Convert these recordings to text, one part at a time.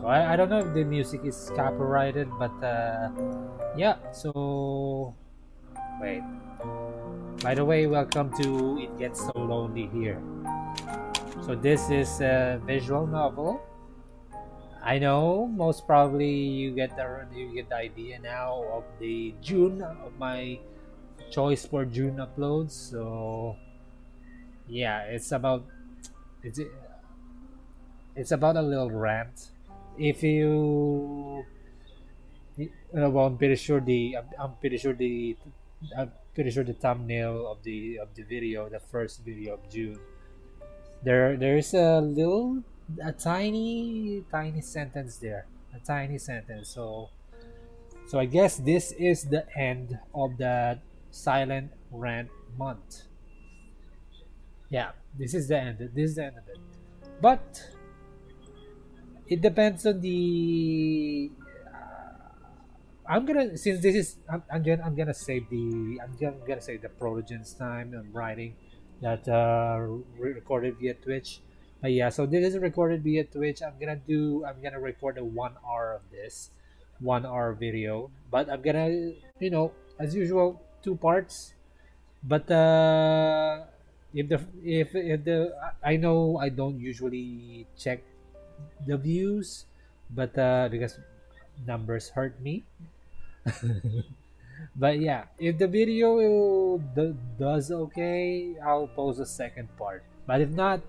So I don't know if the music is copyrighted, but yeah. So wait. By the way, welcome to It Gets So Lonely Here. So this is a visual novel. I know most probably you get the idea now of the June of my choice for June uploads. So yeah, it's it's about a little rant. If you well, I'm pretty sure the thumbnail of the video, the first video of June, there's a tiny sentence there, a tiny sentence. So I guess this is the end of that silent rant month. Yeah, this is the end of it. But it depends on the I'm gonna since this is I'm gonna save the Protogen's time. I'm writing that recorded via Twitch. Yeah, so this is recorded via Twitch. I'm gonna record a 1 hour of this 1 hour video, but I'm gonna as usual 2 parts. But if the I know I don't usually check the views, but because numbers hurt me. But yeah, if the video does okay, I'll post a second part. But if not,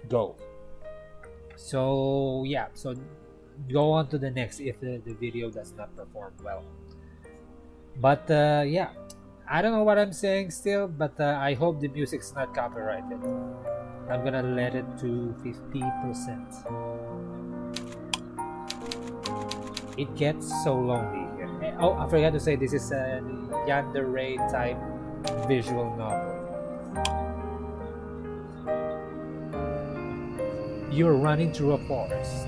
go. So yeah, so go on to the next if the video does not perform well. But yeah, I don't know what I'm saying still, but I hope the music's not copyrighted. I'm gonna let it to 50%. It gets so lonely here. Oh, I forgot to say this is a yandere type visual novel. You're running through a forest.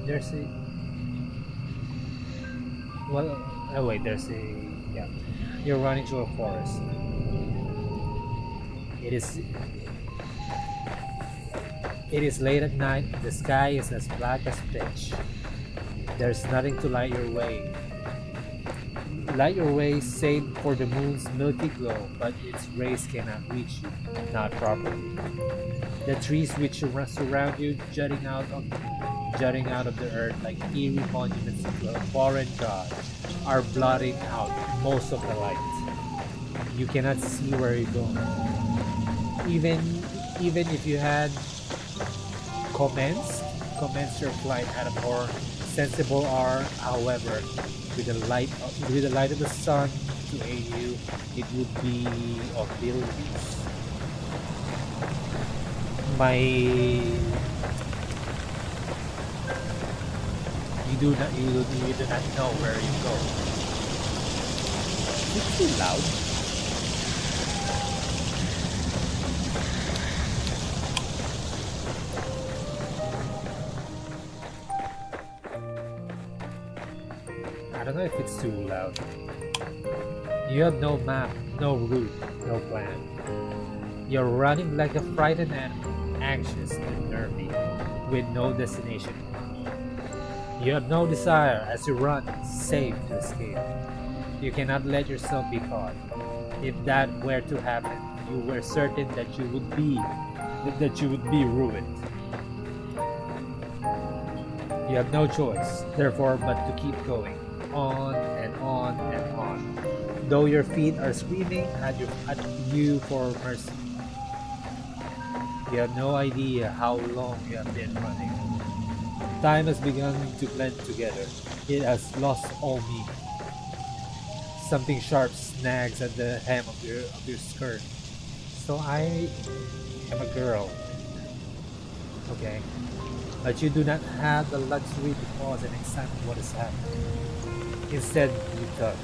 There's a well, oh wait, there's a yeah. You're running through a forest. It is it is late at night. The sky is as black as pitch. There's nothing to light your way. Light your way save for the moon's milky glow, but its rays cannot reach you, not properly. The trees which surround you, jutting out of the earth like eerie monuments to a foreign god, are blotting out most of the light. You cannot see where you're going. Even even if you had commenced your flight at a more sensible hour, however, with the light of the sun to aid you, it would be of little use. My you do not know where you go. It's too loud. I don't know if it's too loud. You have no map, no route, no plan. You're running like a frightened animal, anxious and nervy, with no destination. You have no desire as you run, save to escape. You cannot let yourself be caught. If that were to happen, you were certain that you would be ruined. You have no choice, therefore, but to keep going, on and on and on, though your feet are screaming at you for mercy. You have no idea how long you have been running. Time has begun to blend together. It has lost all meaning. Something sharp snags at the hem of your skirt. So I am a girl, okay? But you do not have the luxury to pause and examine what is happening. Instead, you tug.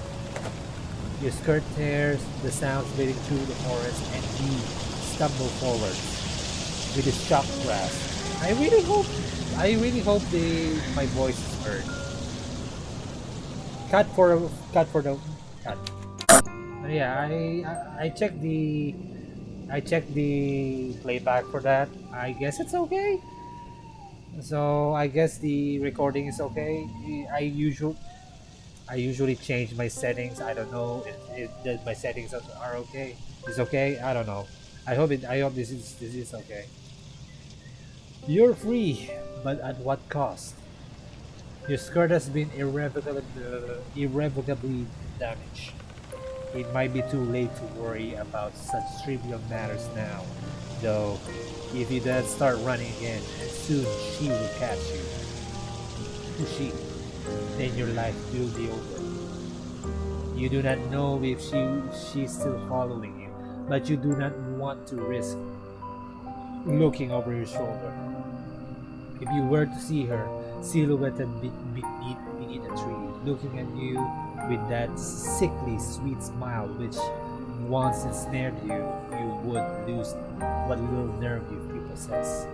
Your skirt tears, the sounds bleeding through the forest, and you stumble forward with a shocked grasp. I really hope my voice is heard. Cut for the cut. Yeah, I checked the playback for that. I guess it's okay. So I guess the recording is okay. I usually change my settings. I don't know if that my settings are okay. It's okay. I don't know. I hope this is okay. You're free, but at what cost? Your skirt has been irrevocably damaged. It might be too late to worry about such trivial matters now, though. If you then start running again, and soon she will catch you. Who's she? Then your life will be over. You do not know if she's still following you, but you do not want to risk looking over your shoulder. If you were to see her silhouetted beneath a tree, looking at you with that sickly sweet smile which once ensnared you, you would lose what little nerve you possess.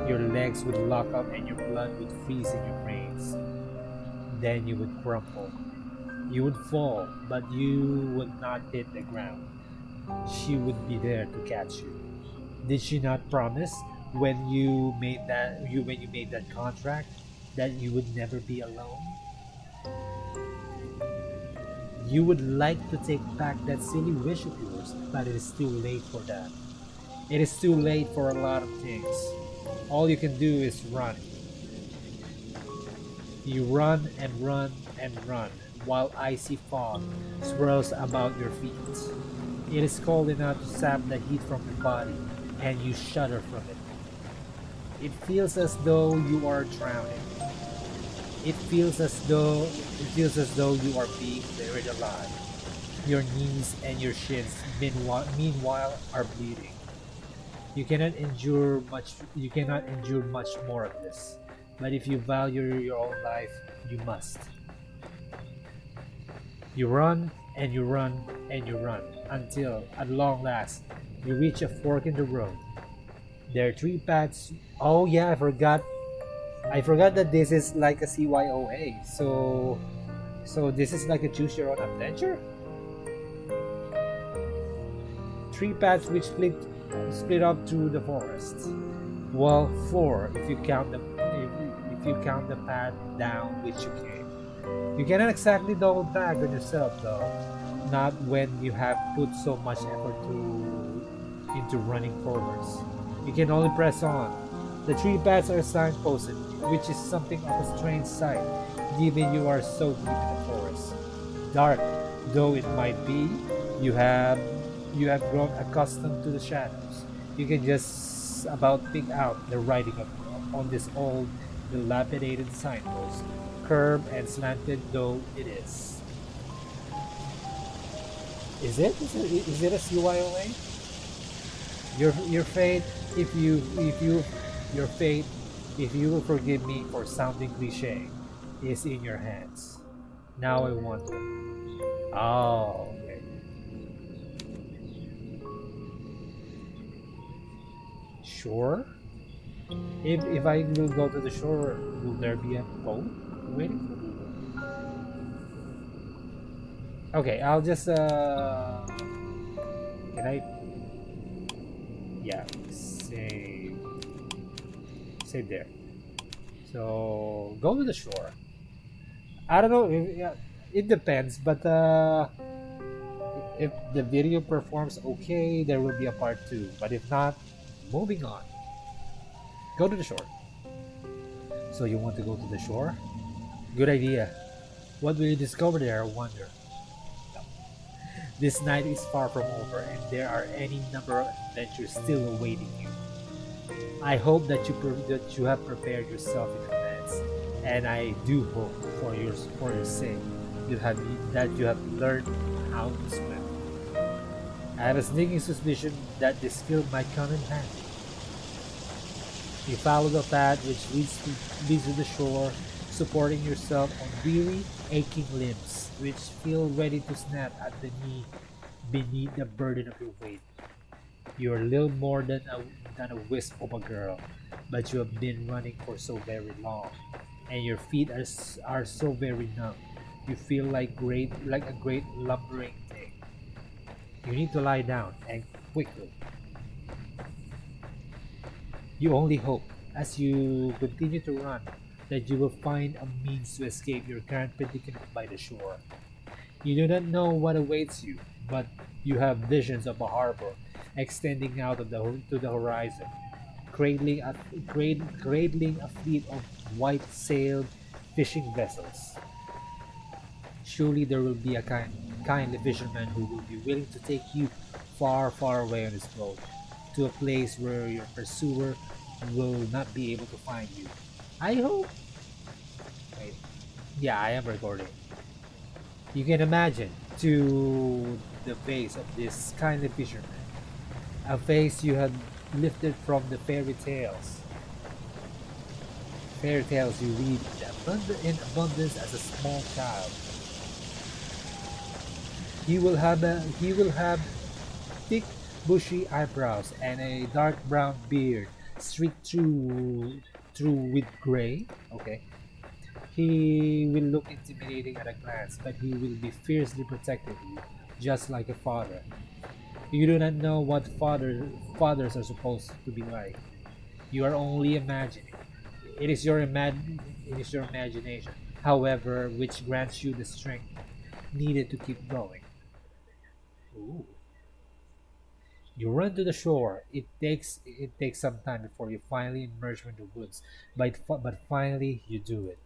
Your legs would lock up and your blood would freeze in your brains. Then you would crumple. You would fall, but you would not hit the ground. She would be there to catch you. Did she not promise when you made that contract that you would never be alone? You would like to take back that silly wish of yours, but it is too late for that. It is too late for a lot of things. All you can do is run. You run and run and run while icy fog swirls about your feet. It is cold enough to sap the heat from your body, and you shudder from it. It feels as though you are drowning. It feels as though you are being buried alive. Your knees and your shins meanwhile are bleeding. You cannot endure much more of this. But if you value your own life, you must. You run and you run and you run until, at long last, you reach a fork in the road. There are three paths. Oh yeah, I forgot that this is like a CYOA. So this is like a choose your own adventure. Three paths which split up through the forest. Well, four if you count the path down which you came. You cannot exactly double back on yourself though. Not when you have put so much effort into running forwards. You can only press on. The three paths are signposted, which is something of a strange sight, given you are so deep in the forest. Dark though it might be, you have you have grown accustomed to the shadows. You can just about pick out the writing on this old, dilapidated signpost, curved and slanted though it is. Is it a CYOA? Your fate, if you your fate, if you will forgive me for sounding cliche, is in your hands. Now I wonder. Oh, okay. Sure. If I will go to the shore, will there be a boat waiting for me? Okay, I'll just can I yeah save there. So go to the shore. I don't know if yeah, it depends, but if the video performs okay, there will be a part two. But if not, moving on. Go to the shore. So you want to go to the shore? Good idea. What will you discover there, I wonder? No. This night is far from over, and there are any number of adventures still awaiting you. I hope that that you have prepared yourself in advance, and I do hope for your sake you have learned how to swim. I have a sneaking suspicion that this skill might come in handy. You follow the path which leads to the shore, supporting yourself on weary, aching limbs, which feel ready to snap at the knee beneath the burden of your weight. You're little more than a wisp of a girl, but you have been running for so very long, and your feet are so very numb. You feel like a great lumbering thing. You need to lie down, and quickly. You only hope as you continue to run that you will find a means to escape your current predicament by the shore. You do not know what awaits you, but you have visions of a harbor extending out to the horizon, cradling cradling a fleet of white-sailed fishing vessels. Surely there will be a kindly fisherman who will be willing to take you far, far away on his boat, to a place where your pursuer will not be able to find you. I hope. Wait, yeah, I am recording. You can imagine to the face of this kindly fisherman, a face you had lifted from the fairy tales you read in abundance as a small child. He will have thick, bushy eyebrows and a dark brown beard streaked through with gray. Okay. He will look intimidating at a glance, but he will be fiercely protective of you, just like a father. You do not know what fathers are supposed to be like. You are only imagining. It is your imagination, however, which grants you the strength needed to keep going. Ooh. You run to the shore. It takes some time before you finally emerge from the woods, but finally you do it.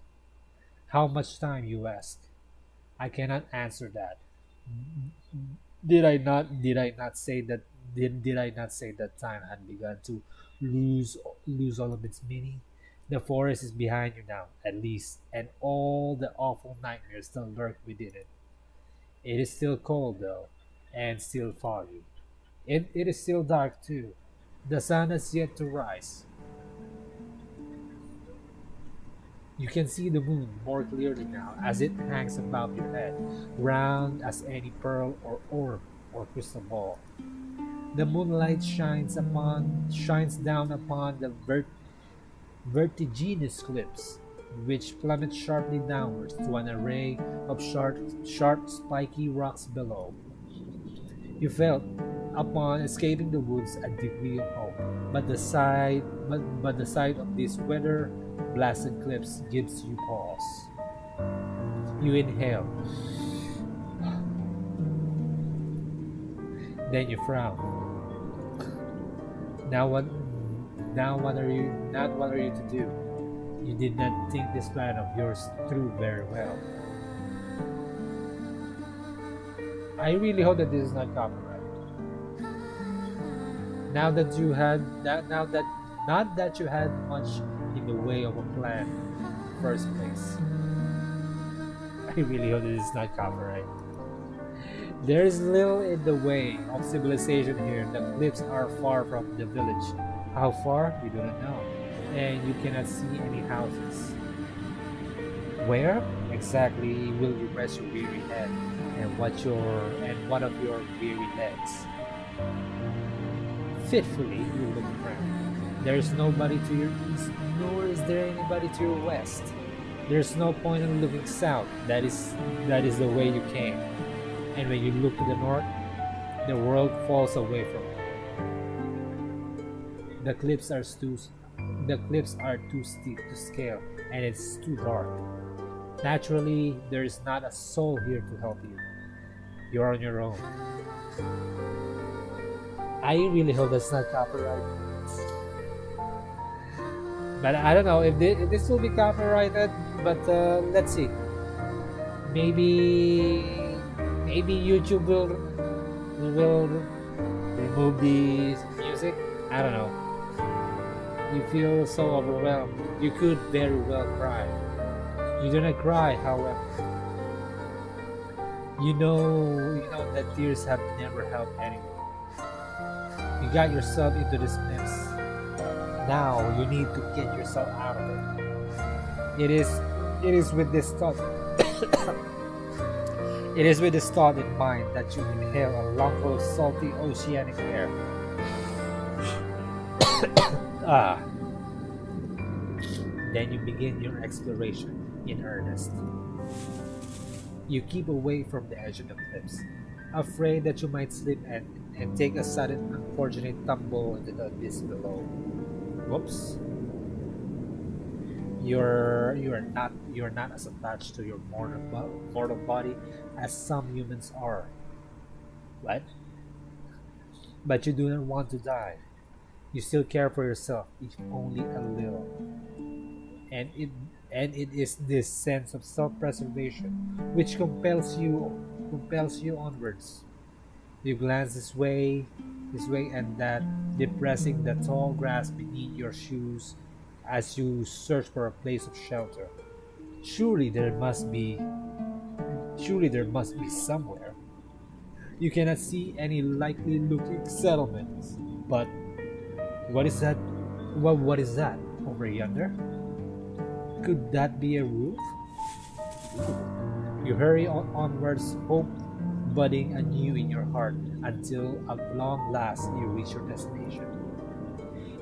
How much time, you ask? I cannot answer that. Did I not say that did I not say that time had begun to lose all of its meaning? The forest is behind you now, at least, and all the awful nightmares still lurk within it. It is still cold though, and still foggy. It is still dark too. The sun has yet to rise. You can see the moon more clearly now as it hangs above your head, round as any pearl or orb or crystal ball. The moonlight shines down upon the vertiginous cliffs, which plummet sharply downwards to an array of sharp, spiky rocks below. You felt, upon escaping the woods, a degree of hope, but the sight of these weather-blasted cliffs gives you pause. You inhale, then you frown. Now what? Now what are you? Not what are you to do? You did not think this plan of yours through very well. I really hope that this is not copyrighted. Now that you had that, now that not that you had much in the way of a plan in the first place. I really hope that this is not copyrighted. There is little in the way of civilization here. The cliffs are far from the village. How far? You do not know. And you cannot see any houses. Where exactly will you rest your weary head and what of your weary legs? Fitfully you look around. There is nobody to your east, nor is there anybody to your west. There's no point in looking south. That is the way you came. And when you look to the north, the world falls away from you. The cliffs are too steep to scale, and it's too dark. Naturally, there is not a soul here to help you. You're on your own. I really hope that's not copyrighted. But I don't know if this will be copyrighted. But let's see. Maybe YouTube will remove the music. I don't know. You feel so overwhelmed. You could very well cry. You do not cry, however. You know that tears have never helped anyone. You got yourself into this mess. Now you need to get yourself out of it. It is with this thought it is with this thought in mind that you inhale a lungful of salty oceanic air. Ah. Then you begin your exploration in earnest. You keep away from the edge of the cliffs, afraid that you might slip and take a sudden unfortunate tumble into the abyss below. Whoops. You're not as attached to your mortal body as some humans are, right? But you do not want to die. You still care for yourself, if only a little. And it is this sense of self-preservation which compels you onwards. You glance this way and that, depressing the tall grass beneath your shoes as you search for a place of shelter. Surely there must be Surely there must be somewhere. You cannot see any likely looking settlements. But what is that? What is that over yonder? Could that be a roof? You hurry onwards, hope budding anew in your heart, until at long last you reach your destination.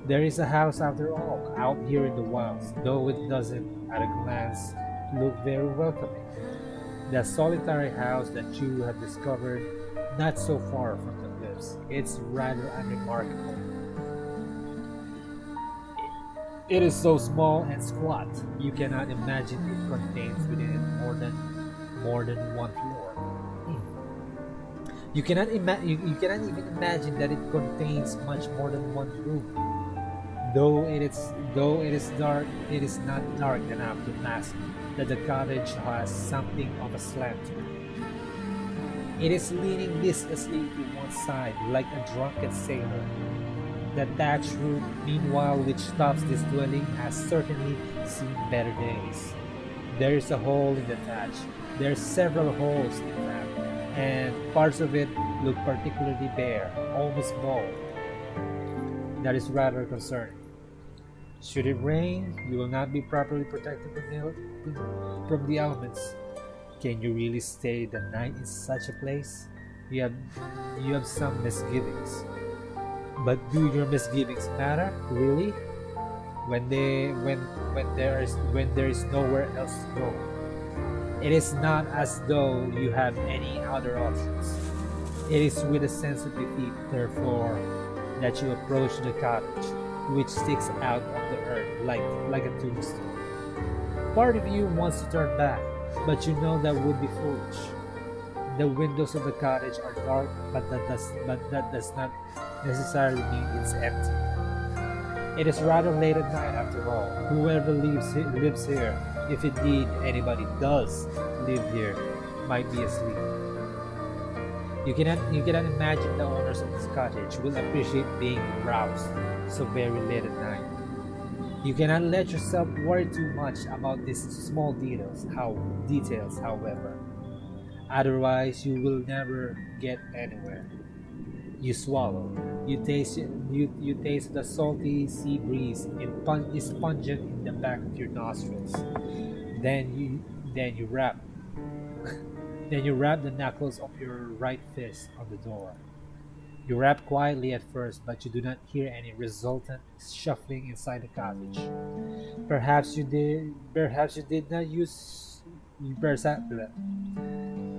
There is a house after all, out here in the wilds, though it doesn't, at a glance, look very welcoming. The solitary house that you have discovered not so far from the cliffs. It's rather unremarkable. It is so small and squat, you cannot imagine it contains within it more than one floor. You cannot even imagine that it contains much more than one room. Though it is dark, it is not dark enough to mask that the cottage has something of a slant to it. It is leaning listlessly to one side like a drunken sailor. The thatched roof, meanwhile, which tops this dwelling, has certainly seen better days. There is a hole in the thatch. There are several holes, in fact, and parts of it look particularly bare, almost bald. That is rather concerning. Should it rain, you will not be properly protected from the elements. Can you really stay the night in such a place? You have, you have some misgivings. But do your misgivings matter, really? When there is nowhere else to go. It is not as though you have any other options. It is with a sense of defeat, therefore, that you approach the cottage, which sticks out of the earth like a tombstone. Part of you wants to turn back, but you know that would be foolish. The windows of the cottage are dark, but that does not necessarily mean it's empty. It is rather late at night after all. Whoever lives here, if indeed anybody does live here, might be asleep. You cannot imagine the owners of this cottage will appreciate being roused so very late at night. You cannot let yourself worry too much about these small details, however. Otherwise, you will never get anywhere. You swallow. You taste the salty sea breeze is pungent in the back of your nostrils. Then you rap. Then you rap the knuckles of your right fist on the door. You rap quietly at first, but you do not hear any resultant shuffling inside the cottage. Perhaps you did not use.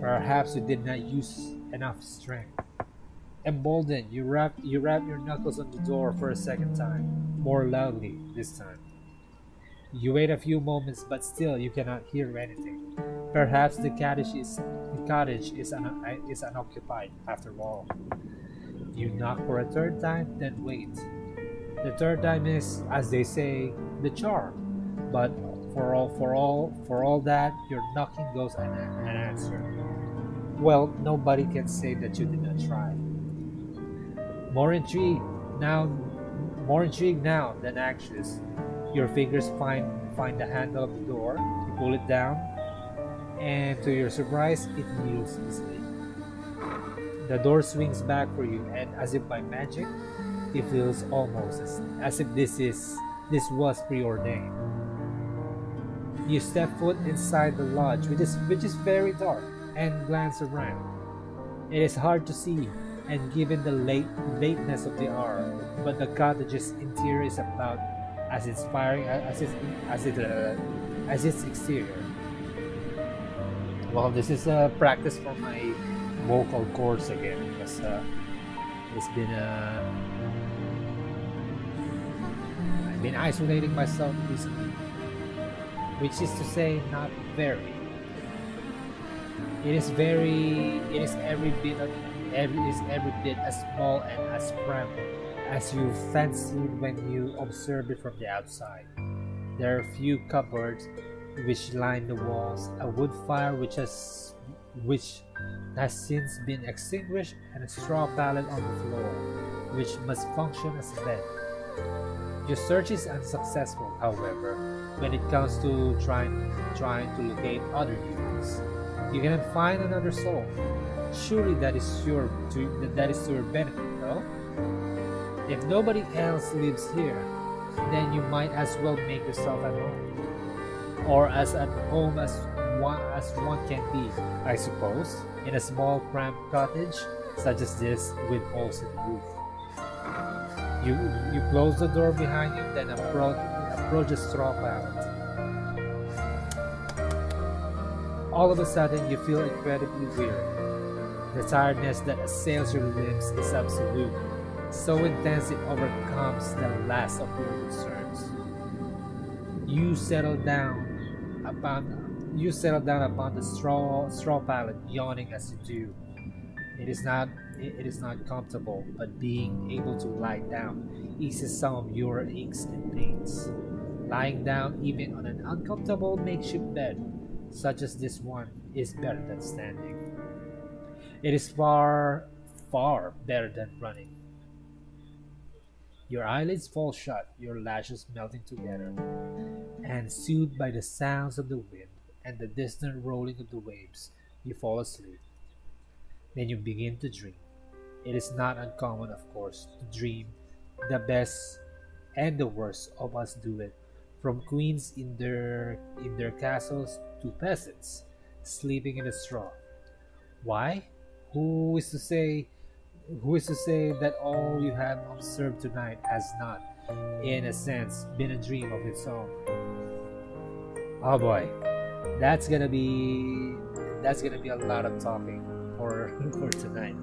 Perhaps you did not use enough strength. Emboldened, you rap your knuckles on the door for a second time, more loudly this time. You wait a few moments, but still you cannot hear anything. Perhaps is unoccupied after all. You knock for a third time, then wait. The third time is, as they say, the charm. But for all that, your knocking goes unanswered. Well, nobody can say that you did not try. More intrigued now, More intrigued now than anxious, your fingers find the handle of the door. You pull it down, and to your surprise, it yields easily. The door swings back for you, and as if by magic, it feels almost as if this was preordained. You step foot inside the lodge, which is very dark, and glance around. It is hard to see, and given the lateness of the hour, but the cottage's interior is about as inspiring as its exterior. Well, this is a practice for my vocal cords again because it's been I've been isolating myself recently. which is to say, not very. It is every bit as small and as cramped as you fancied when you observed it from the outside. There are a few cupboards which line the walls, a wood fire which has since been extinguished, and a straw pallet on the floor, which must function as a bed. Your search is unsuccessful, however, when it comes to trying to locate other humans. You cannot find another soul. Surely that is to your benefit, no? If nobody else lives here, then you might as well make yourself at home, or as at home as one can be, I suppose, in a small cramped cottage such as this with holes in the roof. You you close the door behind you, then approach a straw pallet. All of a sudden, you feel incredibly weary. The tiredness that assails your limbs is absolute, so intense it overcomes the last of your concerns. You settle down you settle down upon the straw pallet, yawning as you do. It is not it is not comfortable, but being able to lie down eases some of your aches and pains. Lying down even on an uncomfortable makeshift bed, such as this one, is better than standing. It is far, far better than running. Your eyelids fall shut, your lashes melting together, and soothed by the sounds of the wind and the distant rolling of the waves, you fall asleep. Then you begin to dream. It is not uncommon, of course, to dream. The best and the worst of us do it, from queens in their castles to peasants sleeping in the straw. Why? Who is to say who is to say that all you have observed tonight has not, in a sense, been a dream of its own? Oh boy, that's gonna be that's gonna be a lot of talking for for tonight.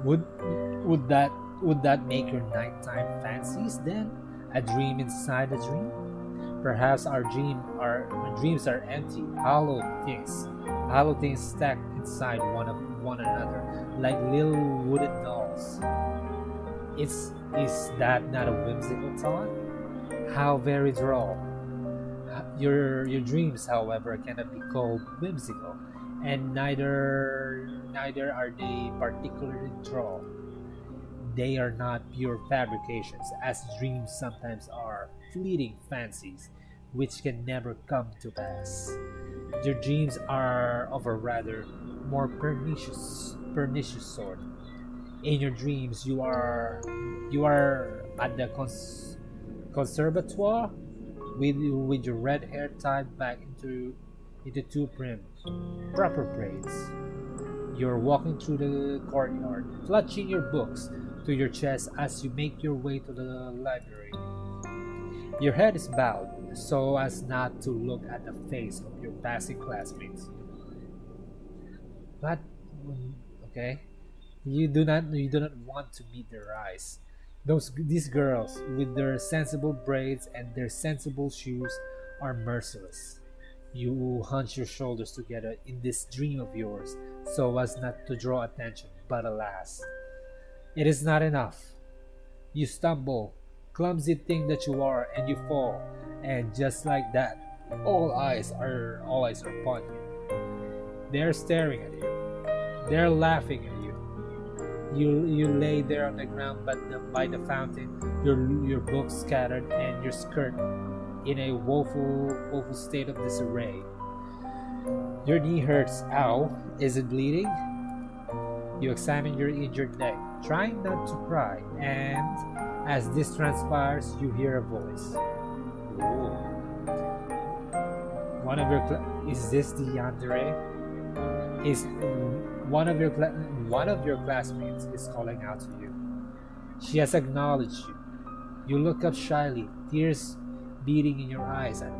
Would would that make your nighttime fancies then a dream inside a dream? Perhaps our dreams are empty, hollow things stacked inside one another like little wooden dolls. Is that not a whimsical thought? How very droll. Your dreams, however, cannot be called whimsical, and neither are they particularly droll. They are not pure fabrications, as dreams sometimes are, fleeting fancies, which can never come to pass. Your dreams are of a rather more pernicious sort. In your dreams, you are at the conservatoire with your red hair tied back into two proper braids. You're walking through the courtyard, clutching your books to your chest as you make your way to the library. Your head is bowed so as not to look at the face of your passing classmates. But okay, you do not want to meet their eyes. These girls with their sensible braids and their sensible shoes are merciless. You hunch your shoulders together in this dream of yours so as not to draw attention, but alas, it is not enough. You stumble, clumsy thing that you are, and you fall, and just like that, all eyes are upon you. They're staring at you. They're laughing at you. You lay there on the ground by the fountain, your books scattered, and your skirt in a woeful state of disarray. Your knee hurts. Ow! Is it bleeding? You examine your injured leg, trying not to cry, and as this transpires, you hear a voice. Ooh. Is this the yandere? Is one of your classmates is calling out to you. She has acknowledged you. You look up shyly, tears beating in your eyes at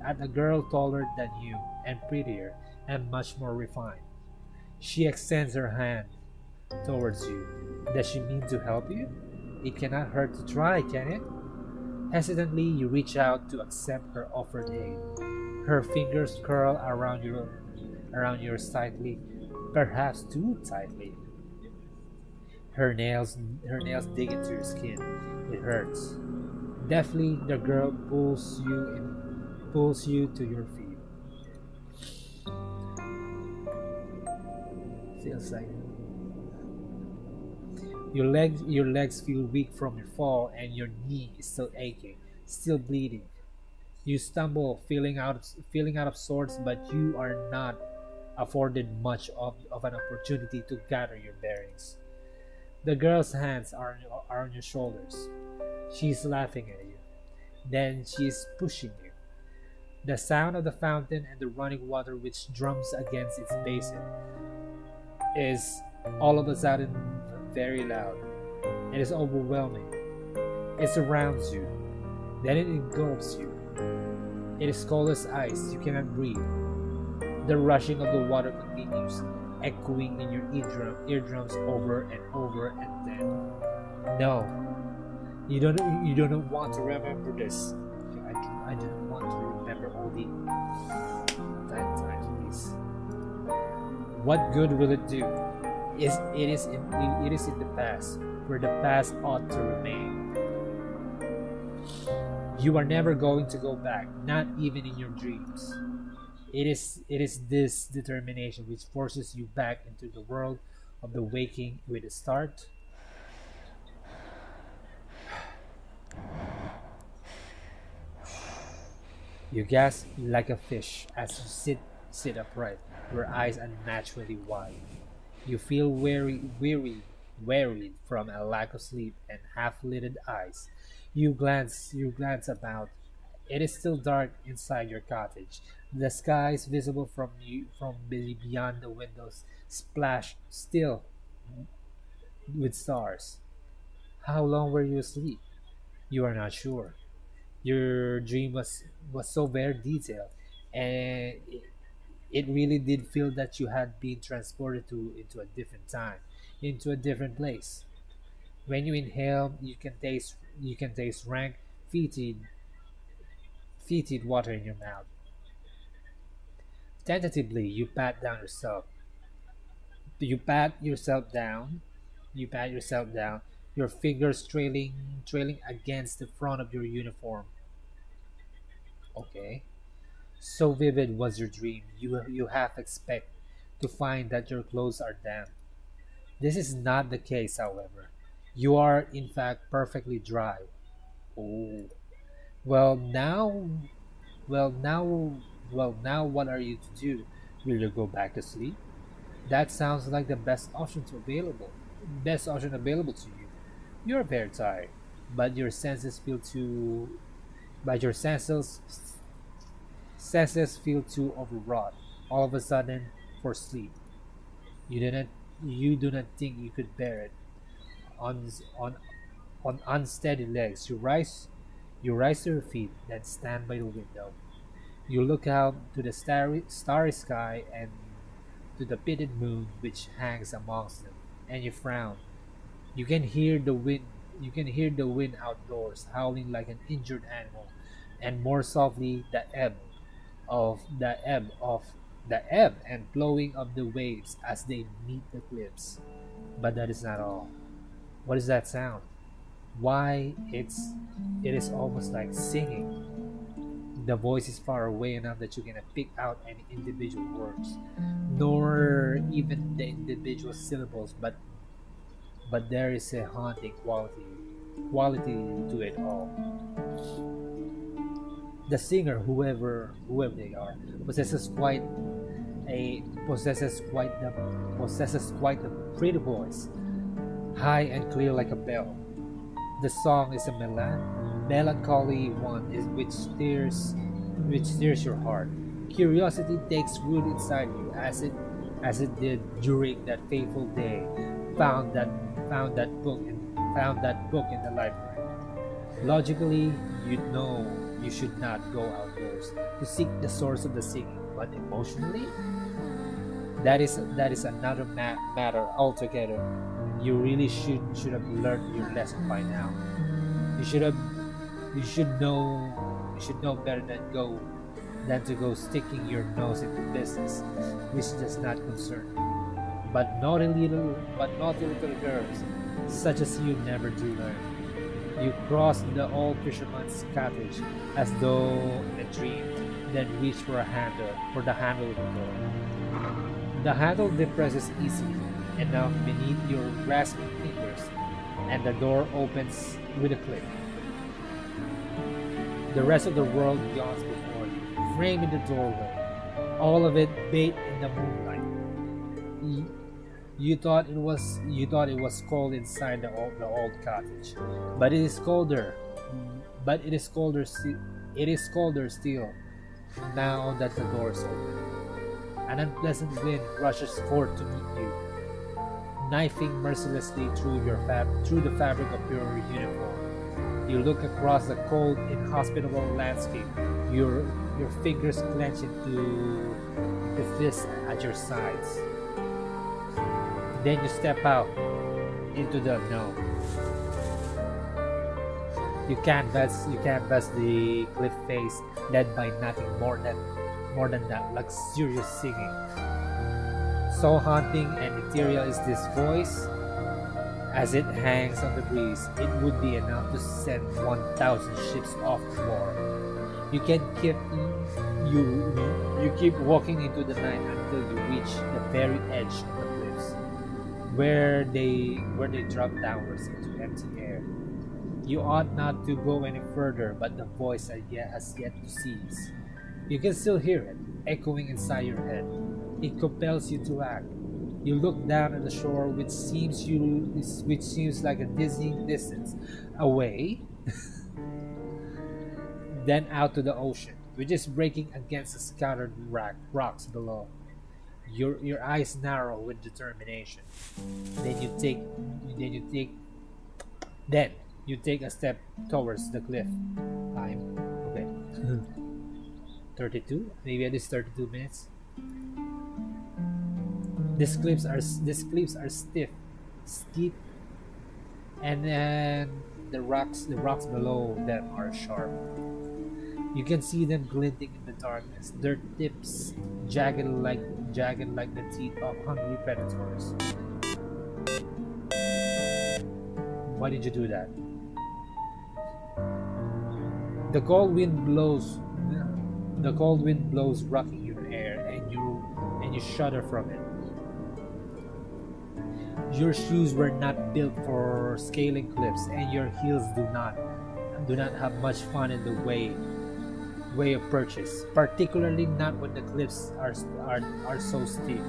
at a girl taller than you and prettier and much more refined. She extends her hand towards you. Does she mean to help you? It cannot hurt to try, can it? Hesitantly, you reach out to accept her offered aid. Her fingers curl around yours tightly, perhaps too tightly. Her nails her nails dig into your skin. It hurts. Deftly, the girl pulls you to your feet. Feels like your legs feel weak from your fall, and your knee is still aching, still bleeding. You stumble, feeling out of sorts, but you are not afforded much of an opportunity to gather your bearings. The girl's hands are on your shoulders. She's laughing at you. Then she's pushing you. The sound of the fountain and the running water which drums against its basin is all of a sudden very loud. It is overwhelming. It surrounds you. Then it engulfs you. It is cold as ice. You cannot breathe. The rushing of the water continues, echoing in your eardrums over and over, and then no, you don't want to remember this. I don't want to remember all the bad times, please. What good will it do? It is in the past, where the past ought to remain. You are never going to go back, not even in your dreams. It is this determination which forces you back into the world of the waking with a start. You gasp like a fish as you sit upright, your eyes unnaturally wide. You feel wearied from a lack of sleep and half-lidded eyes. You glance about. It is still dark inside your cottage. The sky is visible from beyond the windows, splashed still with stars. How long were you asleep? You are not sure. Your dream was so very detailed, and it really did feel that you had been transported to into a different time, into a different place. When you inhale, you can taste rank, fetid water in your mouth. Tentatively, You pat yourself down. You pat yourself down. Your fingers trailing against the front of your uniform. Okay. So vivid was your dream. You half expect to find that your clothes are damp. This is not the case, however. You are, in fact, perfectly dry. Oh. Well, now, well, now, now, what are you to do? Will you go back to sleep? That sounds like the best option available to you. You're very tired, but your senses feel too, but your senses feel too overwrought. All of a sudden, for sleep, you do not, you do not think you could bear it. On, on, on unsteady legs, you rise to your feet, then stand by the window. You look out to the starry sky and to the pitted moon which hangs amongst them, and you frown. You can hear the wind. You can hear the wind outdoors howling like an injured animal, and more softly the ebb and flowing of the waves as they meet the cliffs. But that is not all. What is that sound? Why, it is almost like singing. The voice is far away enough that you cannot pick out any individual words, nor even the individual syllables, but there is a haunting quality to it all. The singer, whoever they are, a possesses quite a pretty voice, high and clear like a bell. The song is a melancholy one which stirs your heart. Curiosity takes root inside you as it did during that fateful day. Found that found that book in the library. Logically, you'd know you should not go outdoors to seek the source of the singing, but emotionally, that is another matter altogether. You really should have learned your lesson by now. You should have you should know better than to go sticking your nose into business which does not concern you. But naughty little girls, such as you never do learn. You cross the old fisherman's cottage as though in a dream, then reach for the handle of the door. The handle depresses easily enough beneath your grasping fingers, and the door opens with a click. The rest of the world yawns before you, framed in the doorway, all of it bathed in the moonlight. Y- you thought it was cold inside the old cottage, but it is colder. But it is colder still now that the door is open. An unpleasant wind rushes forth to meet you, knifing mercilessly through the fabric of your uniform. You look across the cold, inhospitable landscape, your your fingers clench into the fists at your sides. Then you step out into the unknown. You canvas the cliff face, led by nothing more than that luxurious singing. So haunting and ethereal is this voice, as it hangs on the breeze, it would be enough to send 1,000 ships off to war. You can keep you you keep walking into the night until you reach the very edge of the cliffs, where they drop downwards into empty air. You ought not to go any further, but the voice has yet to cease. You can still hear it, echoing inside your head. It compels you to act. You look down at the shore, which seems like a dizzying distance away, then out to the ocean, which is breaking against the scattered rocks below. Your eyes narrow with determination. Then you take then you take then you take a step towards the cliff. Time. Okay. 32? Maybe at least 32 minutes. These cliffs are stiff, steep, and then the rocks below them are sharp. You can see them glinting in the darkness, their tips jagged like the teeth of hungry predators. Why did you do that? The cold wind blows the cold wind blows rocking your hair, and you shudder from it. Your shoes were not built for scaling cliffs, and your heels do not have much fun in the way of purchase, particularly not when the cliffs are so steep.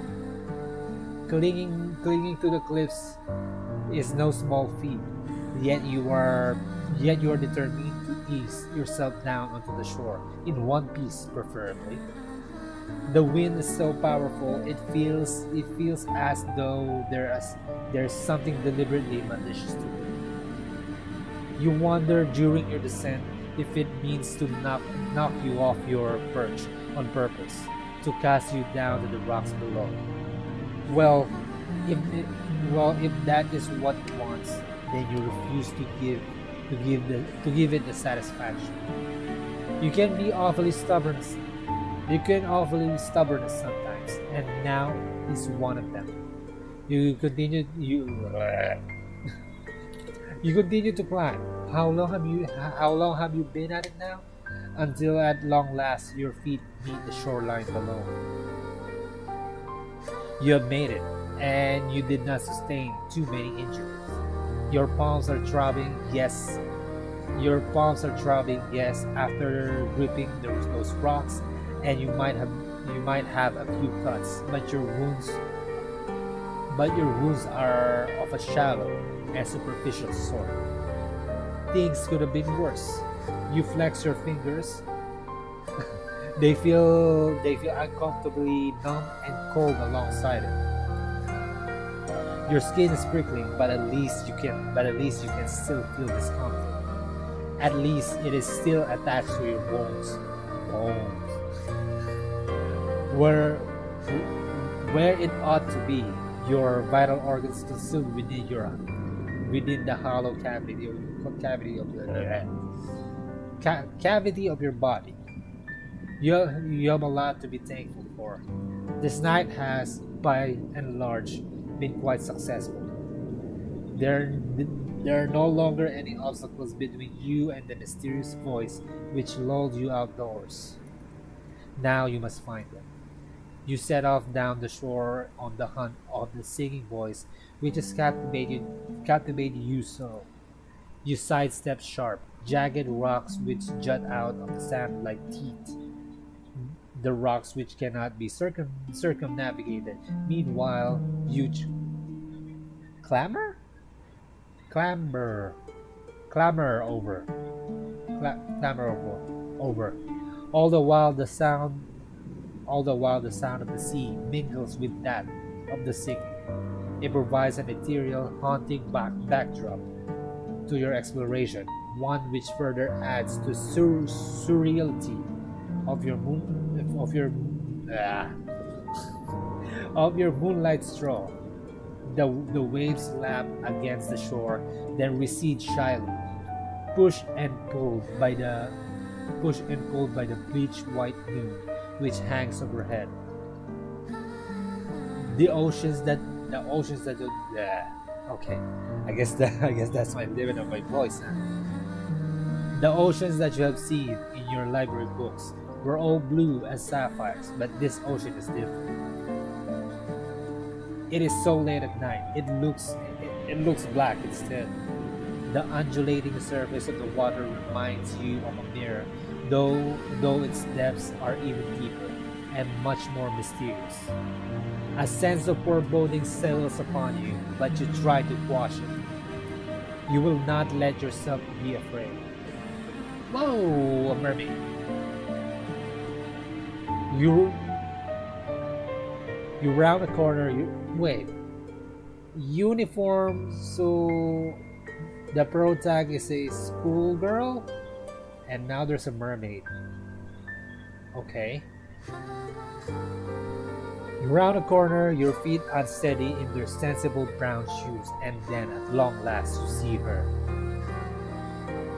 Clinging to the cliffs is no small feat, yet you are determined to ease yourself down onto the shore, in one piece preferably. The wind is so powerful it feels as though there's something deliberately malicious to it. You wonder during your descent if it means to knock you off your perch on purpose, to cast you down to the rocks below. Well, if it, if that is what it wants, then you refuse to give it the satisfaction. You can be awfully stubborn. You can awfully stubborn sometimes, and now is one of them. You continue you you continue to climb. How long have you been at it now? Until at long last your feet meet the shoreline below. You have made it, and you did not sustain too many injuries. Your palms are throbbing, yes. Yes, after gripping those rocks, and you might have a few cuts, but your wounds are of a shallow and superficial sort. Things could have been worse. You flex your fingers. They feel uncomfortably numb and cold alongside it. Your skin is prickling, but at least you can still feel discomfort. At least it is still attached to your bones. Bones. Where where it ought to be, your vital organs consumed within the hollow cavity of your body. You have a lot to be thankful for. This night has, by and large, been quite successful. There, there are no longer any obstacles between you and the mysterious voice which lulled you outdoors. Now you must find them. You set off down the shore on the hunt of the singing voice which has captivated you so. You sidestep sharp, jagged rocks which jut out of the sand like teeth, the rocks which cannot be circumnavigated. Meanwhile, you clamber, clamber, clamber over, clamber over. All the while the sound, all the while the sound of the sea mingles with that of the singing. It provides an ethereal, haunting backdrop to your exploration, one which further adds to surreality of your ah, of your moonlight stroll. The waves lap against the shore, then recede shyly, pushed and pulled by the bleach white moon which hangs overhead. The oceans that do, okay. I guess that's my limit of my voice. Huh? The oceans that you have seen in your library books were all blue as sapphires, but this ocean is different. It is so late at night. It looks black instead. The undulating surface of the water reminds you of a mirror, though its depths are even deeper and much more mysterious. A sense of foreboding settles upon you, but you try to quash it. You will not let yourself be afraid. Whoa, a mermaid. You you round a corner. You wait. Uniform. So the pro tag is a schoolgirl, and now there's a mermaid. Okay. You round a corner, your feet unsteady in their sensible brown shoes, and then at long last you see her.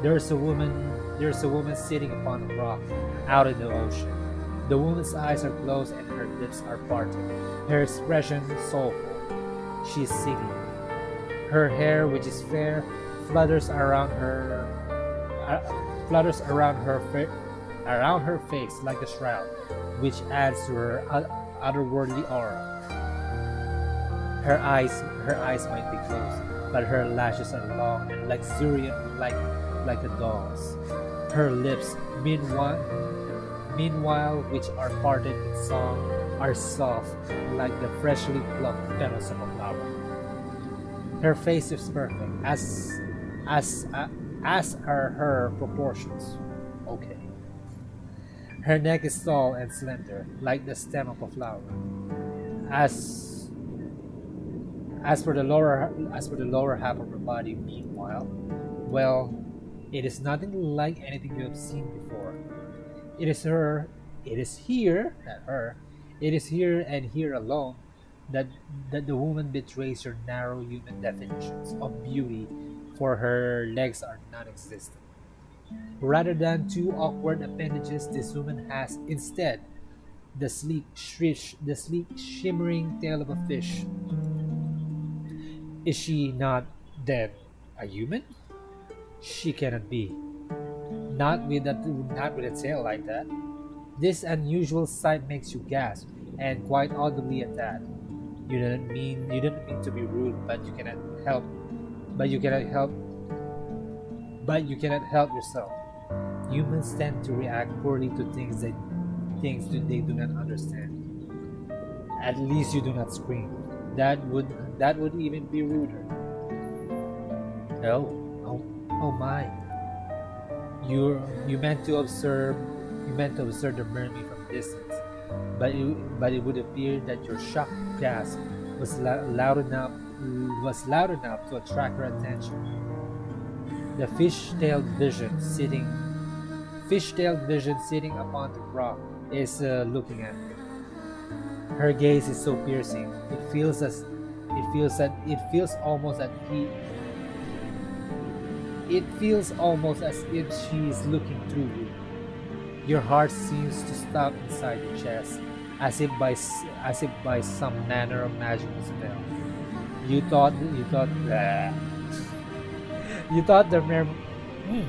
There's a woman sitting upon a rock out in the ocean. The woman's eyes are closed and her lips are parted. Her expression soulful. She's singing. Her hair, which is fair, flutters around her around her face like a shroud, which adds to her otherworldly aura. Her eyes might be closed, but her lashes are long and luxuriant like a doll's. Her lips, meanwhile, which are parted in song, are soft like the freshly plucked petals of a flower. Her face is perfect, as are her proportions. Okay. Her neck is tall and slender, like the stem of a flower. As for the lower half of her body, meanwhile, well, it is nothing like anything you have seen before. It is her. It is here, not her. It is here and here alone that the woman betrays your narrow human definitions of beauty, for her legs are non-existent. Rather than two awkward appendages, this woman has instead the sleek, shimmering tail of a fish. Is she not then a human? She cannot be. Not with a tail like that. This unusual sight makes you gasp, and quite audibly at that. You didn't mean to be rude, but help you cannot help yourself. Humans tend to react poorly to things that they do not understand. At least you do not scream. That would even be ruder. Oh, oh my. You meant to observe the mermaid from distance, but it would appear that your shocked gasp was loud enough to attract her attention. The fish-tailed vision sitting upon the rock is looking at her. Her gaze is so piercing. it feels almost that he it feels almost as if she is looking through you. Your heart seems to stop inside your chest, as if by some manner of magical spell. You thought blah. You thought the mer Hmm.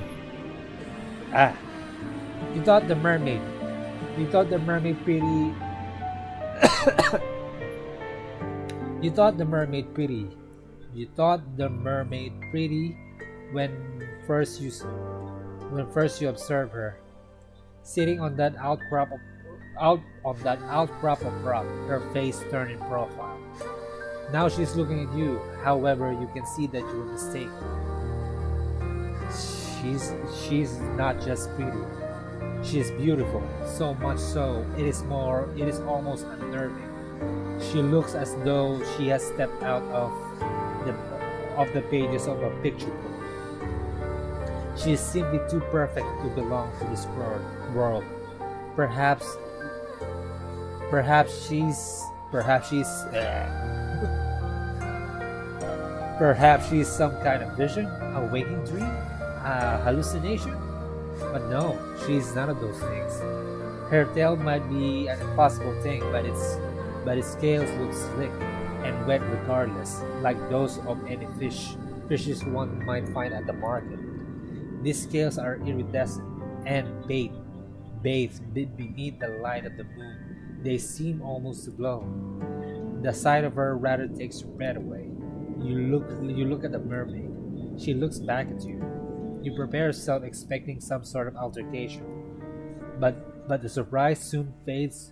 ah you thought the mermaid you thought the mermaid pretty you thought the mermaid pretty you thought the mermaid pretty when first you s- when first you observed her sitting on that outcrop of rock, her face turned in profile. Now she's looking at you. However, you can see that you were mistaken. She's not just pretty. She is beautiful, so much so it is almost unnerving. She looks as though she has stepped out the the pages of a picture book. She is simply too perfect to belong to this world. Perhaps perhaps she's some kind of vision, a waking dream, a hallucination. But no, she's none of those things. Her tail might be an impossible thing, but its scales look slick and wet regardless, like those of any fishes one might find at the market. These scales are iridescent and bathed beneath the light of the moon. They seem almost to glow. The sight of her rather takes your breath away. You look at the mermaid. She looks back at you. You prepare yourself expecting some sort of altercation, but the surprise soon fades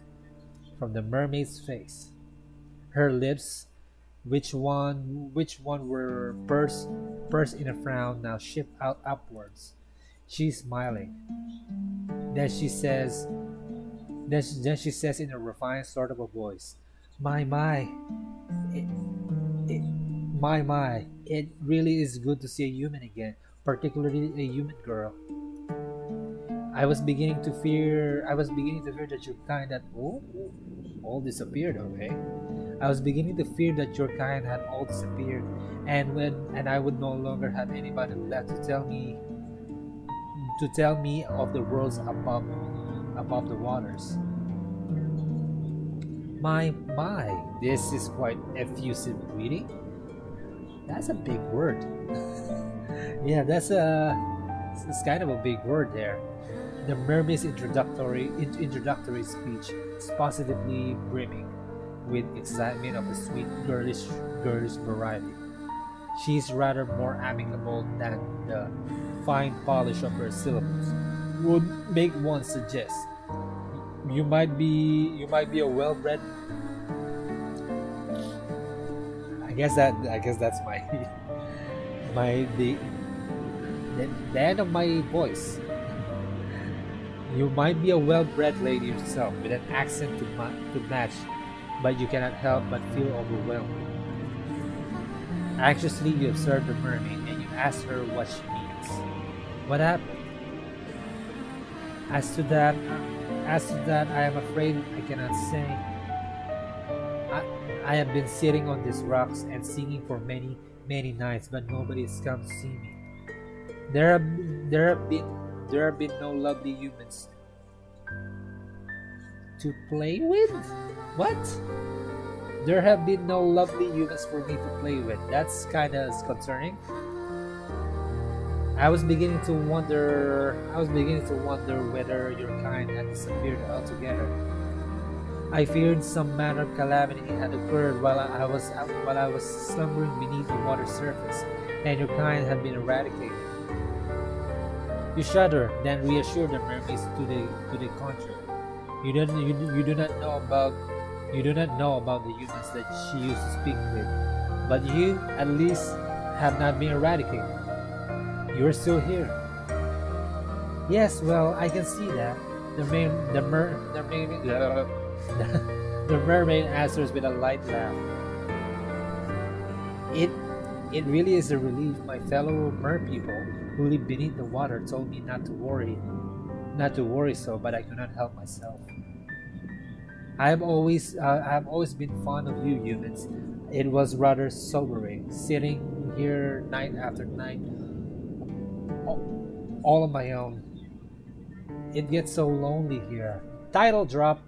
from the mermaid's face. Her lips, which one were pursed in a frown, now shift out upwards. She's smiling. Then she says, then she says in a refined sort of a voice, my, it, it, my, it really is good to see a human again, particularly a human girl. I was beginning to fear that your kind had all disappeared, okay? I was beginning to fear that your kind had all disappeared, and I would no longer have anybody left to tell me of the worlds above the waters. My, this is quite effusive greeting. That's a big word. Yeah, it's kind of a big word there. The mermaid's introductory speech is positively brimming with excitement of the sweet girlish variety. She is rather more amicable than the fine polish of her syllables would make one suggest. You might be a well-bred. I guess that's my my the end of my voice. You might be a well-bred lady yourself with an accent to match, but you cannot help but feel overwhelmed. Anxiously, you observe the mermaid and you ask her what she means. What happened? As to that, I am afraid I cannot say. I, I have been sitting on these rocks and singing for many nights, but nobody has come to see me. There have there have been there have been no lovely humans to play with. What? There have been no lovely humans for me to play with. That's kind of concerning. I was beginning to wonder whether your kind had disappeared altogether. I feared some manner of calamity had occurred while I was slumbering beneath the water's surface, and your kind had been eradicated. You shudder, then reassure the mermaids to the contrary. You do not know about the humans that she used to speak with, but you at least have not been eradicated. You are still here. Yes, well, I can see that. The mermaid answers with a light laugh. It it really is a relief. My fellow mer people who live beneath the water told me not to worry so, but I could not help myself. I've always been fond of you humans. It was rather sobering, sitting here night after night, all on my own. It gets so lonely here. Title drop.